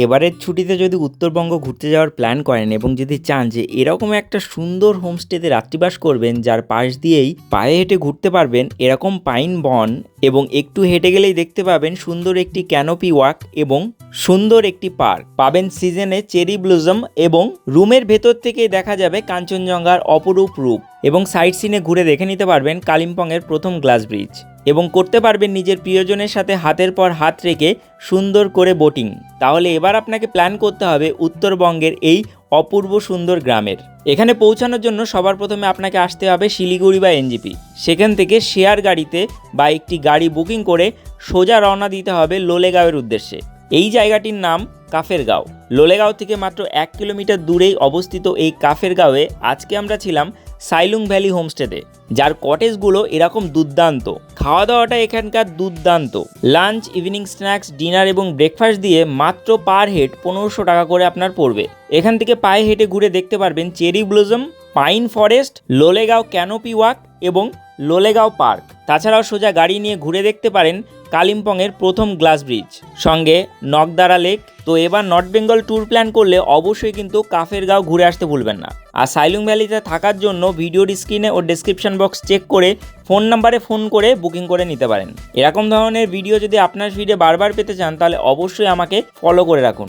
এবারের ছুটিতে যদি উত্তরবঙ্গ ঘুরতে যাওয়ার প্ল্যান করেন এবং যদি চান যে এরকম একটা সুন্দর হোমস্টেতে রাত্রিবাস করবেন যার পাশ দিয়েই পায়ে হেঁটে ঘুরতে পারবেন, এরকম পাইন বন এবং একটু হেঁটে গেলেই দেখতে পাবেন সুন্দর একটি ক্যানোপি ওয়াক এবং সুন্দর একটি পার্ক পাবেন, সিজনে চেরি ব্লুজম এবং রুমের ভেতর থেকে দেখা যাবে কাঞ্চনজঙ্ঘার অপরূপ রূপ এবং সাইট সিনে ঘুরে দেখে নিতে পারবেন কালিম্পংয়ের প্রথম গ্লাস ব্রিজ এবং করতে পারবেন নিজের প্রিয়জনের সাথে হাতের পর হাত রেখে সুন্দর করে বোটিং। তাহলে এবার আপনাকে প্ল্যান করতে হবে উত্তরবঙ্গের এই অপূর্ব সুন্দর গ্রামের। এখানে পৌঁছানোর জন্য সবার প্রথমে আপনাকে আসতে হবে শিলিগুড়ি বা এনজেপি। সেখান থেকে শেয়ার গাড়িতে বা একটি গাড়ি বুকিং করে সোজা রওনা দিতে হবে লোলেগাঁওয়ের উদ্দেশ্যে। এই জায়গাটির নাম কাফেরগাঁও। লোলেগাঁও থেকে মাত্র 1 কিলোমিটার দূরেই অবস্থিত এই কাফেরগাঁওয়ে আজকে আমরা ছিলাম সাইলুং ভ্যালি হোমস্টেতে, যার কটেজগুলো এরকম দুর্দান্ত। খাওয়া দাওয়াটা এখানকার দুর্দান্ত। লাঞ্চ, ইভিনিং স্ন্যাক্স, ডিনার এবং ব্রেকফাস্ট দিয়ে মাত্র পার হেড 1500 টাকা করে আপনার পড়বে। এখান থেকে পায়ে হেঁটে ঘুরে দেখতে পারবেন cherry blossom, pine forest, Lolegaon canopy walk এবং লোলেগাঁও পার্ক। তাছাড়াও সোজা গাড়ি নিয়ে ঘুরে দেখতে পারেন কালিম্পংয়ের প্রথম গ্লাস ব্রিজ, সঙ্গে নকদারা লেক। তো এবার নর্থ বেঙ্গল ট্যুর প্ল্যান করলে অবশ্যই কিন্তু কাফেরগাঁও ঘুরে আসতে ভুলবেন না। আর সাইলুং ভ্যালিতে থাকার জন্য ভিডিওর স্ক্রিনে ও ডেসক্রিপশন বক্স চেক করে ফোন নাম্বারে ফোন করে বুকিং করে নিতে পারেন। এরকম ধরনের ভিডিও যদি আপনার ফিডে বারবার পেতে চান তাহলে অবশ্যই আমাকে ফলো করে রাখুন।